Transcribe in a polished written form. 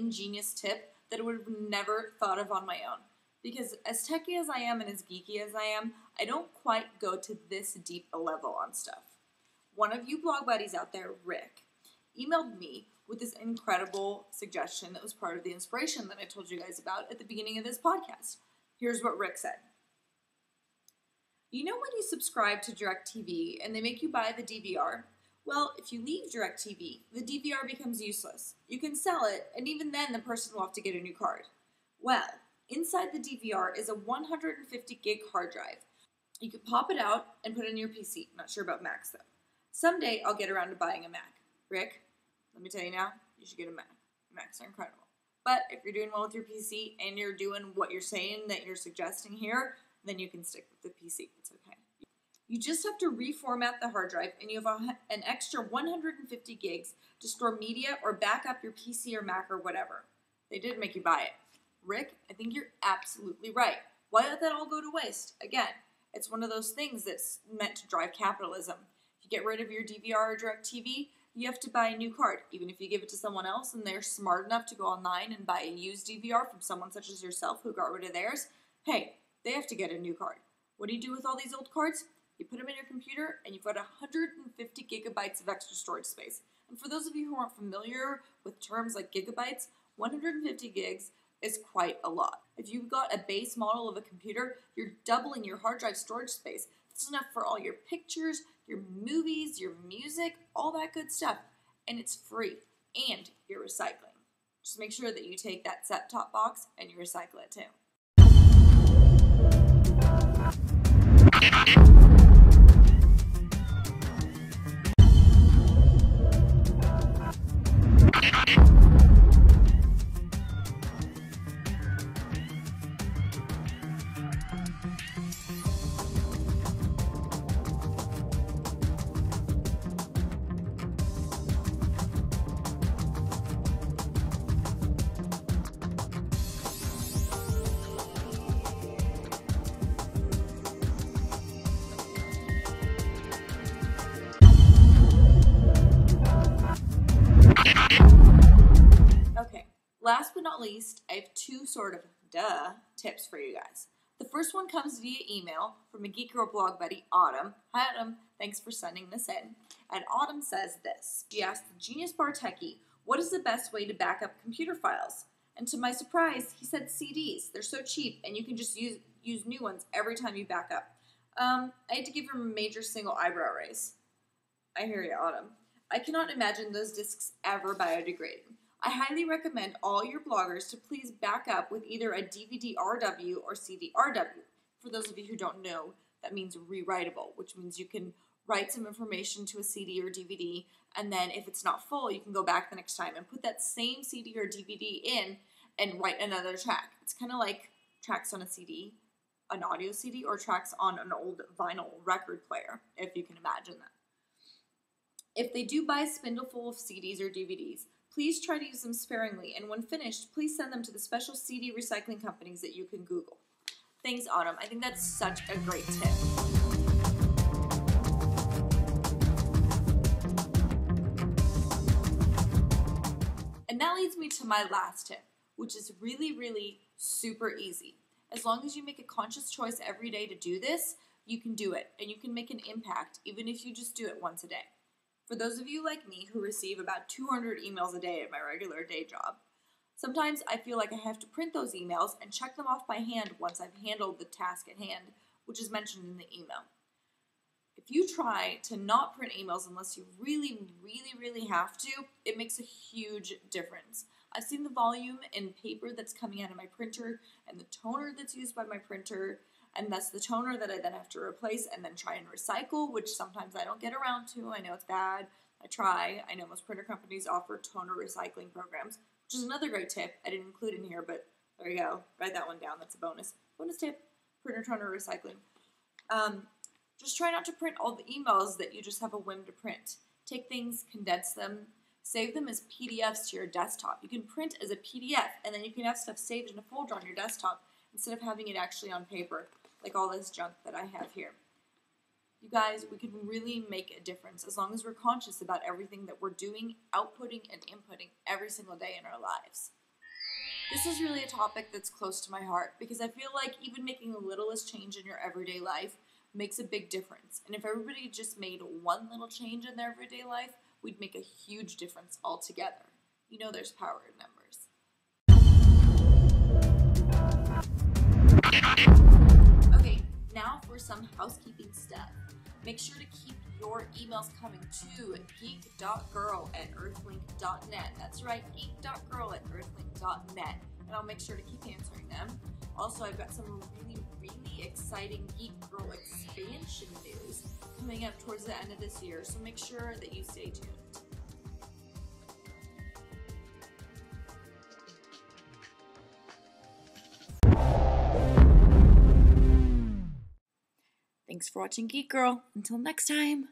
ingenious tip that I would have never thought of on my own. Because as techy as I am and as geeky as I am, I don't quite go to this deep a level on stuff. One of you blog buddies out there, Rick, emailed me with this incredible suggestion that was part of the inspiration that I told you guys about at the beginning of this podcast. Here's what Rick said. You know when you subscribe to DirecTV and they make you buy the DVR? Well, if you leave DirecTV, the DVR becomes useless. You can sell it, and even then the person will have to get a new card. Well, inside the DVR is a 150 gig hard drive. You can pop it out and put it in your PC. Not sure about Macs though. Someday I'll get around to buying a Mac. Rick, let me tell you now, you should get a Mac. Macs are incredible. But if you're doing well with your PC and you're doing what you're saying that you're suggesting here, then you can stick with the PC. It's okay. You just have to reformat the hard drive and you have an extra 150 gigs to store media or back up your PC or Mac or whatever. They did make you buy it. Rick, I think you're absolutely right. Why let that all go to waste? Again, it's one of those things that's meant to drive capitalism. If you get rid of your DVR or DirecTV, you have to buy a new card. Even if you give it to someone else and they're smart enough to go online and buy a used DVR from someone such as yourself who got rid of theirs, hey, they have to get a new card. What do you do with all these old cards? You put them in your computer and you've got 150 gigabytes of extra storage space. And for those of you who aren't familiar with terms like gigabytes, 150 gigs is quite a lot. If you've got a base model of a computer, you're doubling your hard drive storage space. This is enough for all your pictures, your movies, your music, all that good stuff. And it's free. And you're recycling. Just make sure that you take that set-top box and you recycle it too. Last but not least, I have two sort of tips for you guys. The first one comes via email from a Geek Girl blog buddy, Autumn. Hi Autumn, thanks for sending this in. And Autumn says this. She asked the Genius Bar Techie, what is the best way to back up computer files? And to my surprise, he said CDs. They're so cheap and you can just use new ones every time you back up. I had to give him a major single eyebrow raise. I hear you, Autumn. I cannot imagine those discs ever biodegrading. I highly recommend all your bloggers to please back up with either a DVD-RW or CD-RW. For those of you who don't know, that means rewritable, which means you can write some information to a CD or DVD, and then if it's not full, you can go back the next time and put that same CD or DVD in and write another track. It's kind of like tracks on a CD, an audio CD, or tracks on an old vinyl record player, if you can imagine that. If they do buy a spindle full of CDs or DVDs, please try to use them sparingly, and when finished, please send them to the special CD recycling companies that you can Google. Thanks, Autumn. I think that's such a great tip. And that leads me to my last tip, which is really, really super easy. As long as you make a conscious choice every day to do this, you can do it, and you can make an impact, even if you just do it once a day. For those of you like me who receive about 200 emails a day at my regular day job, sometimes I feel like I have to print those emails and check them off by hand once I've handled the task at hand, which is mentioned in the email. If you try to not print emails unless you really, really, really have to, it makes a huge difference. I've seen the volume in paper that's coming out of my printer and the toner that's used by my printer, and that's the toner that I then have to replace and then try and recycle, which sometimes I don't get around to. I know it's bad. I try. I know most printer companies offer toner recycling programs, which is another great tip. I didn't include in here, but there you go. Write that one down. That's a bonus. Bonus tip, printer toner recycling. Just try not to print all the emails that you just have a whim to print. Take things, condense them, save them as PDFs to your desktop. You can print as a PDF, and then you can have stuff saved in a folder on your desktop instead of having it actually on paper, like all this junk that I have here. You guys, we can really make a difference as long as we're conscious about everything that we're doing, outputting, and inputting every single day in our lives. This is really a topic that's close to my heart because I feel like even making the littlest change in your everyday life makes a big difference. And if everybody just made one little change in their everyday life, we'd make a huge difference altogether. You know there's power in numbers. Okay, now for some housekeeping stuff. Make sure to keep your emails coming to geek.girl@earthlink.net. That's right, geek.girl@earthlink.net. And I'll make sure to keep answering them. Also, I've got some really exciting Geek Girl expansion news coming up towards the end of this year, so make sure that you stay tuned. Thanks for watching Geek Girl. Until next time.